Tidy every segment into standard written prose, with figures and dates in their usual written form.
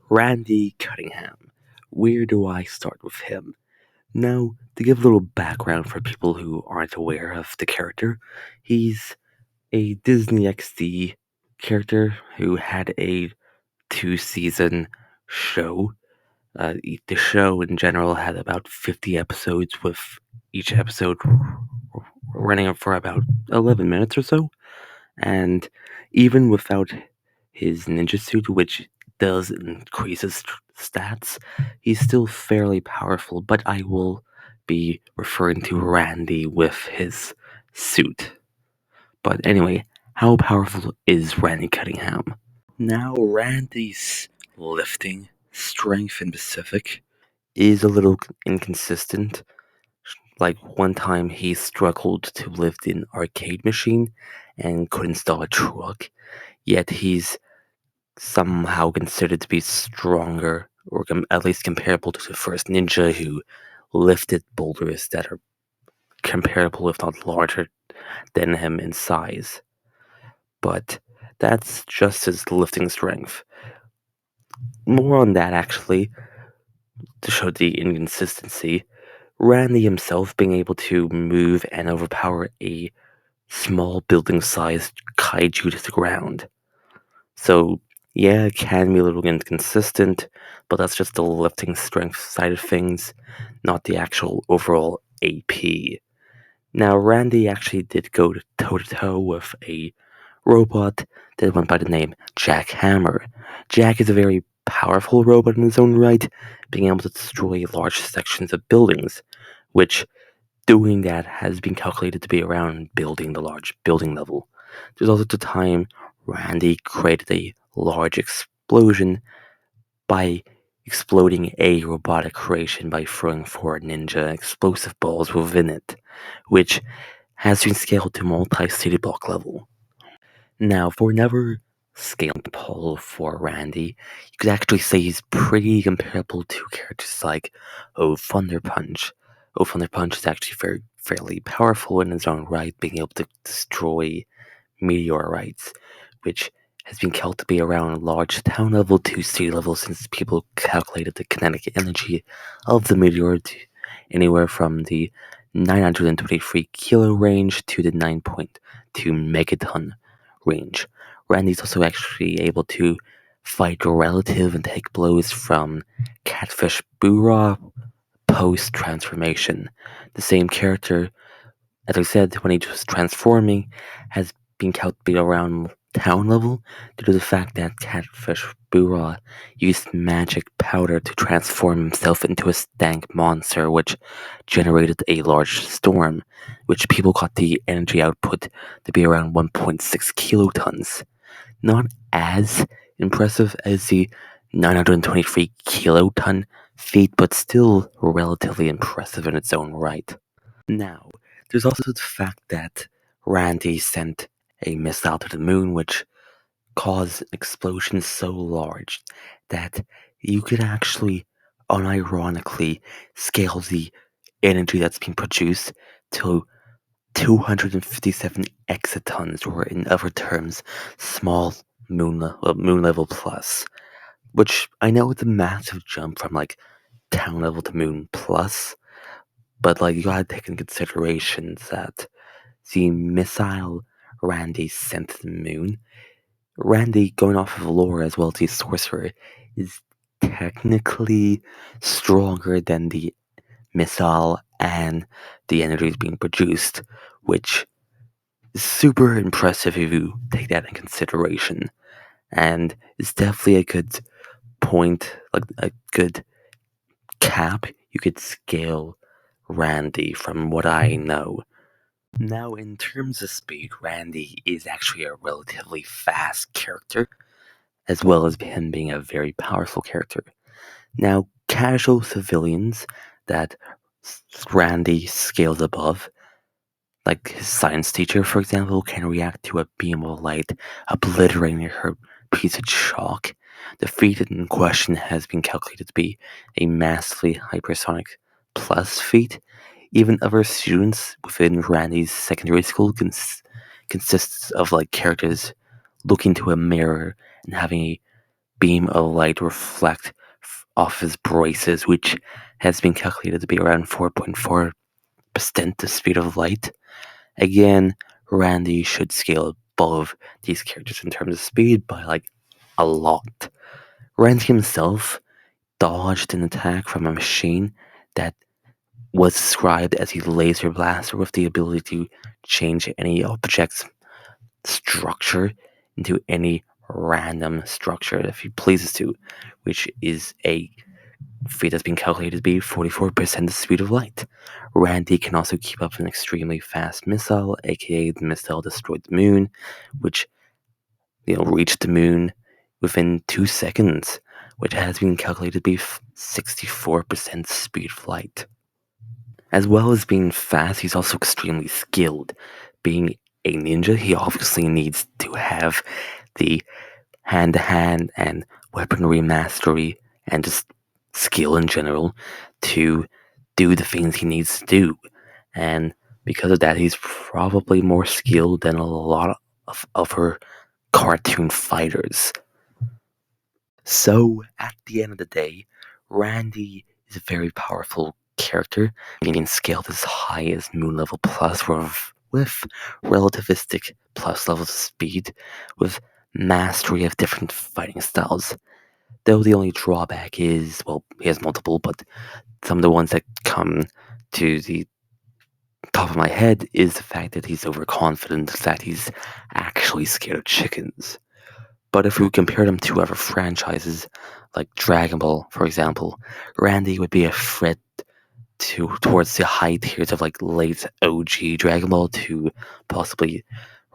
Randy Cunningham. Where do I start with him? Now, to give a little background for people who aren't aware of the character, he's a Disney XD character who had a 2-season show. The show in general had about 50 episodes, with each episode running for about 11 minutes or so. And even without his ninja suit, which does increase his stats, he's still fairly powerful. But I will be referring to Randy with his suit. But anyway, how powerful is Randy Cunningham? Now, Randy's lifting strength in Pacific is a little inconsistent. Like one time he struggled to lift an arcade machine and could install a truck, yet he's somehow considered to be stronger, or at least comparable to the first ninja who lifted boulders that are comparable, if not larger, than him in size. But that's just his lifting strength. More on that, actually, to show the inconsistency. Randy himself being able to move and overpower a small building-sized kaiju to the ground. So, yeah, it can be a little inconsistent, but that's just the lifting strength side of things, not the actual overall AP. Now, Randy actually did go toe-to-toe with a robot that went by the name Jack Hammer. Jack is a very powerful robot in his own right, being able to destroy large sections of buildings, which doing that has been calculated to be around building the large building level. There's also the time Randy created a large explosion by exploding a robotic creation by throwing 4 ninja explosive balls within it, which has been scaled to multi-city block level. Now, for another scaling poll for Randy, you could actually say he's pretty comparable to characters like Thunder Punch. Thunder Punch is actually fairly powerful in his own right, being able to destroy meteorites, which has been calculated to be around large town level to city level, since people calculated the kinetic energy of the meteor to anywhere from the 923 kilo range to the 9.2 megaton range. Randy's also actually able to fight relative and take blows from Catfish Boorah post-transformation. The same character, as I said, when he was transforming, has been calculated around town level due to the fact that Catfish Boorah used magic powder to transform himself into a stank monster, which generated a large storm, which people got the energy output to be around 1.6 kilotons. Not as impressive as the 923 kiloton feat, but still relatively impressive in its own right. Now, there's also the fact that Randy sent a missile to the moon, which caused an explosion so large that you could actually unironically scale the energy that's being produced to 257 exatons, or in other terms, small moon level plus. Which I know it's a massive jump from like town level to moon plus, but like you gotta take into consideration that the missile Randy sent to the moon, Randy, going off of lore as well as the sorcerer, is technically stronger than the missile and the energy is being produced, which is super impressive if you take that in consideration. And it's definitely a good point, like a good cap you could scale Randy from what I know. Now, in terms of speed, Randy is actually a relatively fast character, as well as him being a very powerful character. Now, casual civilians that Randy scales above, like his science teacher, for example, can react to a beam of light, obliterating her piece of chalk. The feat in question has been calculated to be a massively hypersonic plus feat. Even other students within Randy's secondary school consists of like characters looking to a mirror and having a beam of light reflect off his braces, which has been calculated to be around 4.4% the speed of light. Again, Randy should scale above these characters in terms of speed by like a lot. Randy himself dodged an attack from a machine that was described as a laser blaster with the ability to change any object's structure into any random structure if he pleases to, which is a feat that's been calculated to be 44% the speed of light. Randy can also keep up an extremely fast missile, aka the missile destroyed the moon, which reached the moon within 2 seconds, which has been calculated to be 64% speed of light. As well as being fast, he's also extremely skilled. Being a ninja, he obviously needs to have the hand-to-hand and weaponry mastery and just skill in general to do the things he needs to do. And because of that, he's probably more skilled than a lot of other cartoon fighters. So, at the end of the day, Randy is a very powerful character, being scaled as high as Moon Level Plus with relativistic plus levels of speed, with mastery of different fighting styles. Though the only drawback is, well, he has multiple, but some of the ones that come to the top of my head is the fact that he's overconfident, the fact he's actually scared of chickens. But if we compare them to other franchises, like Dragon Ball, for example, Randy would be a threat towards the high tiers of like late OG Dragon Ball to possibly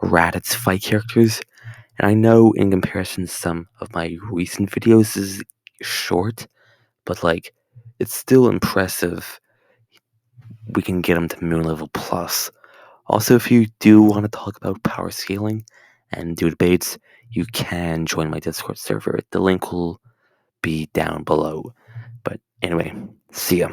Raditz fight characters. And I know in comparison some of my recent videos is short, but like it's still impressive we can get him to Moon Level Plus. Also, if you do want to talk about power scaling and do debates, you can join my Discord server. The link will be down below. But anyway, see ya.